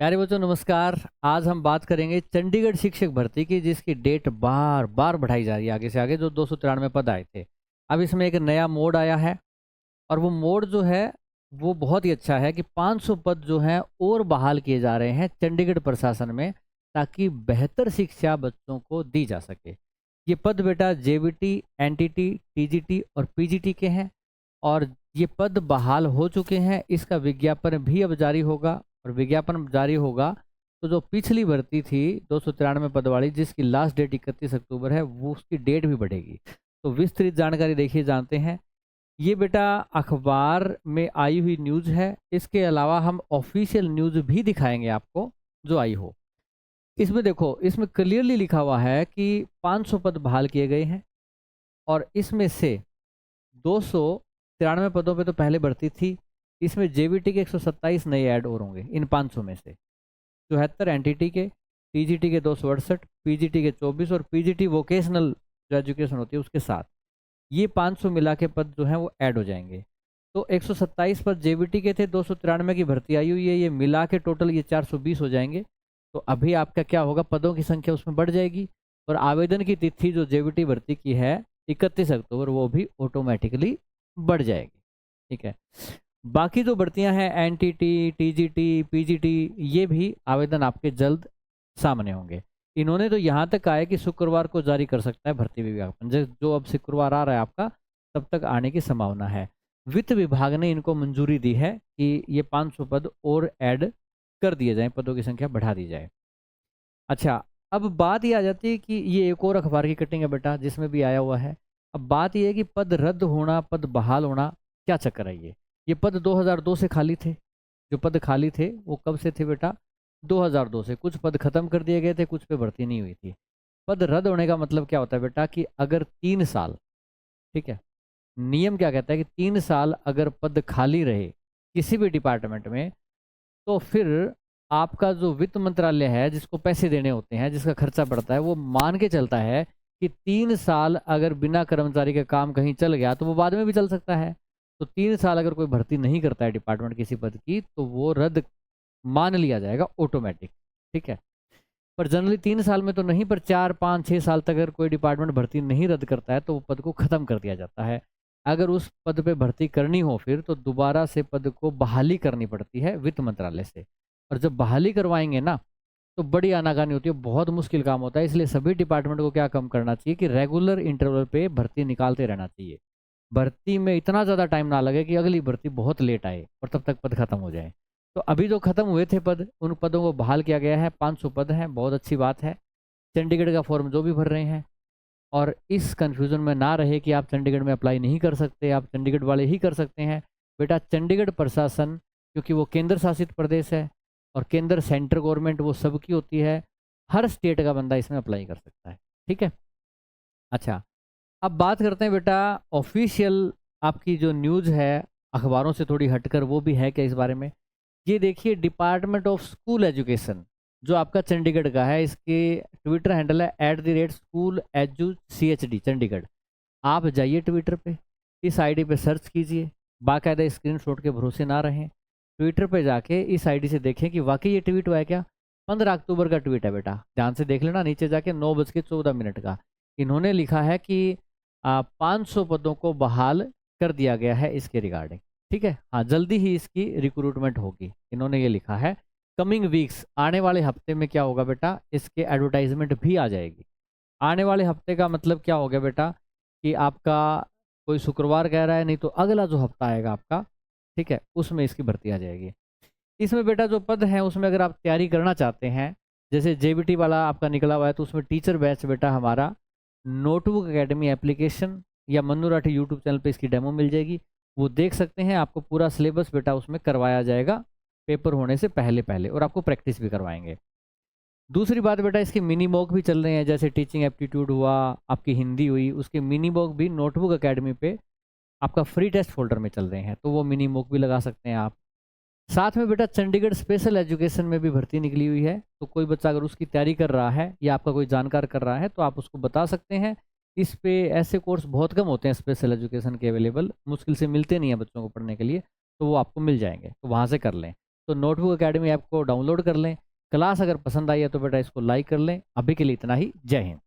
प्यारे बच्चों नमस्कार। आज हम बात करेंगे चंडीगढ़ शिक्षक भर्ती की, जिसकी डेट बार बार बढ़ाई जा रही है आगे से आगे। जो 293 पद आए थे, अब इसमें एक नया मोड आया है। और वो मोड जो है वो बहुत ही अच्छा है कि 500 पद जो हैं और बहाल किए जा रहे हैं चंडीगढ़ प्रशासन में, ताकि बेहतर शिक्षा बच्चों को दी जा सके। ये पद बेटा जेबीटी, एनटीटी, टीजीटी और पीजीटी के हैं। और ये पद बहाल हो चुके हैं। इसका विज्ञापन भी अब जारी होगा। और विज्ञापन जारी होगा तो जो पिछली भर्ती थी 293 पद वाली, जिसकी लास्ट डेट 31 अक्टूबर है, वो उसकी डेट भी बढ़ेगी। तो विस्तृत जानकारी देखिए, जानते हैं। ये बेटा अखबार में आई हुई न्यूज़ है। इसके अलावा हम ऑफिशियल न्यूज़ भी दिखाएंगे आपको जो आई हो। इसमें देखो, इसमें क्लियरली लिखा हुआ है कि 500 पद बहाल किए गए हैं। और इसमें से 293 पदों पे तो पहले भर्ती थी। इसमें जेबीटी के 127 नए ऐड और होंगे इन 500 में से। 74 एनटीटी के, टीजीटी के 268, पीजीटी के 24 और पीजीटी वोकेशनल जो एजुकेशन होती है उसके साथ ये 500 मिला के पद जो हैं वो ऐड हो जाएंगे। तो 127 पद जेबीटी के थे, 293 की भर्ती आई हुई है, ये मिला के टोटल ये 420 हो जाएंगे। तो अभी आपका क्या होगा, पदों की संख्या उसमें बढ़ जाएगी। और आवेदन की तिथि जो जेबीटी भर्ती की है 31 अक्टूबर, वो भी ऑटोमेटिकली बढ़ जाएगी। ठीक है। बाकी जो भर्तियां हैं एनटीटी, टीजीटी, पीजीटी, ये भी आवेदन आपके जल्द सामने होंगे। इन्होंने तो यहाँ तक कहा है कि शुक्रवार को जारी कर सकता है भर्ती विज्ञापन। जो अब शुक्रवार आ रहा है आपका, तब तक आने की संभावना है। वित्त विभाग ने इनको मंजूरी दी है कि ये 500 पद और ऐड कर दिए जाएं, पदों की संख्या बढ़ा दी जाए। अच्छा, अब बात ये आ जाती है कि ये एक और अखबार की कटिंग है बेटा, जिसमें भी आया हुआ है। अब बात ये है कि पद रद्द होना, पद बहाल होना, क्या चक्कर है ये पद 2002 से खाली थे। जो पद खाली थे वो कब से थे बेटा, 2002 से। कुछ पद खत्म कर दिए गए थे, कुछ पे भर्ती नहीं हुई थी। पद रद्द होने का मतलब क्या होता है बेटा, कि अगर 3 साल, ठीक है, नियम क्या कहता है कि 3 साल अगर पद खाली रहे किसी भी डिपार्टमेंट में, तो फिर आपका जो वित्त मंत्रालय है, जिसको पैसे देने होते हैं, जिसका खर्चा पड़ता है, वो मान के चलता है कि 3 साल अगर बिना कर्मचारी का काम कहीं चल गया तो वो बाद में भी चल सकता है। तो 3 साल अगर कोई भर्ती नहीं करता है डिपार्टमेंट किसी पद की, तो वो रद्द मान लिया जाएगा ऑटोमेटिक। ठीक है। पर जनरली 3 साल में तो नहीं, पर 4 5 6 साल तक अगर कोई डिपार्टमेंट भर्ती नहीं रद्द करता है तो वो पद को खत्म कर दिया जाता है। अगर उस पद पे भर्ती करनी हो फिर, तो दोबारा से पद को बहाली करनी पड़ती है वित्त मंत्रालय से। और जब बहाली करवाएंगे ना, तो बड़ी आनाकानी होती है, बहुत मुश्किल काम होता है। इसलिए सभी डिपार्टमेंट को क्या कम करना चाहिए कि रेगुलर इंटरवल पे भर्ती निकालते रहना चाहिए। भर्ती में इतना ज़्यादा टाइम ना लगे कि अगली भर्ती बहुत लेट आए और तब तक पद खत्म हो जाए। तो अभी जो खत्म हुए थे पद, उन पदों को बहाल किया गया है। 500 पद हैं, बहुत अच्छी बात है। चंडीगढ़ का फॉर्म जो भी भर रहे हैं, और इस कंफ्यूजन में ना रहे कि आप चंडीगढ़ में अप्लाई नहीं कर सकते, आप चंडीगढ़ वाले ही कर सकते हैं। बेटा चंडीगढ़ प्रशासन, क्योंकि वो केंद्र शासित प्रदेश है और केंद्र सेंट्रल गवर्नमेंट वो सबकी होती है, हर स्टेट का बंदा इसमें अप्लाई कर सकता है। ठीक है। अच्छा, अब बात करते हैं बेटा ऑफिशियल आपकी जो न्यूज़ है, अखबारों से थोड़ी हटकर, वो भी है क्या इस बारे में। ये देखिए, डिपार्टमेंट ऑफ स्कूल एजुकेशन जो आपका चंडीगढ़ का है, इसके ट्विटर हैंडल है @स्कूल एजू CHD चंडीगढ़। आप जाइए ट्विटर पे, इस आईडी पे सर्च कीजिए। बाकायदा स्क्रीनशॉट के भरोसे ना रहें, ट्विटर पे जाके इस आईडी से देखें कि वाकई ये ट्वीट हुआ है क्या। 15 अक्टूबर का ट्वीट है बेटा, ध्यान से देख लेना, नीचे जाके 9:14 का। इन्होंने लिखा है कि 500 पदों को बहाल कर दिया गया है इसके रिगार्डिंग। ठीक है, हाँ, जल्दी ही इसकी रिक्रूटमेंट होगी, इन्होंने ये लिखा है। कमिंग वीक्स, आने वाले हफ्ते में क्या होगा बेटा, इसके एडवर्टाइजमेंट भी आ जाएगी। आने वाले हफ्ते का मतलब क्या हो गया बेटा, कि आपका कोई शुक्रवार कह रहा है, नहीं तो अगला जो हफ्ता आएगा आपका, ठीक है, उसमें इसकी भर्ती आ जाएगी। इसमें बेटा जो पद हैं उसमें अगर आप तैयारी करना चाहते हैं, जैसे जेबीटी वाला आपका निकला हुआ है, तो उसमें टीचर बैच बेटा हमारा नोटबुक एकेडमी एप्लीकेशन या मन्नू राठी यूट्यूब चैनल पे इसकी डेमो मिल जाएगी। वो देख सकते हैं। आपको पूरा सिलेबस बेटा उसमें करवाया जाएगा पेपर होने से पहले पहले, और आपको प्रैक्टिस भी करवाएंगे। दूसरी बात बेटा, इसके मिनी मॉक भी चल रहे हैं, जैसे टीचिंग एप्टीट्यूड हुआ, आपकी हिंदी हुई, उसके मिनी मॉक भी नोटबुक एकेडमी पे आपका फ्री टेस्ट फोल्डर में चल रहे हैं, तो वो मिनी मॉक भी लगा सकते हैं आप। साथ में बेटा चंडीगढ़ स्पेशल एजुकेशन में भी भर्ती निकली हुई है, तो कोई बच्चा अगर उसकी तैयारी कर रहा है या आपका कोई जानकार कर रहा है, तो आप उसको बता सकते हैं। इस पे ऐसे कोर्स बहुत कम होते हैं स्पेशल एजुकेशन के अवेलेबल, मुश्किल से मिलते नहीं हैं बच्चों को पढ़ने के लिए, तो वो आपको मिल जाएंगे, तो वहाँ से कर लें। तो नोटबुक एकेडमी ऐप को डाउनलोड कर लें। क्लास अगर पसंद आई है तो बेटा इसको लाइक कर लें। अभी के लिए इतना ही। जय हिंद।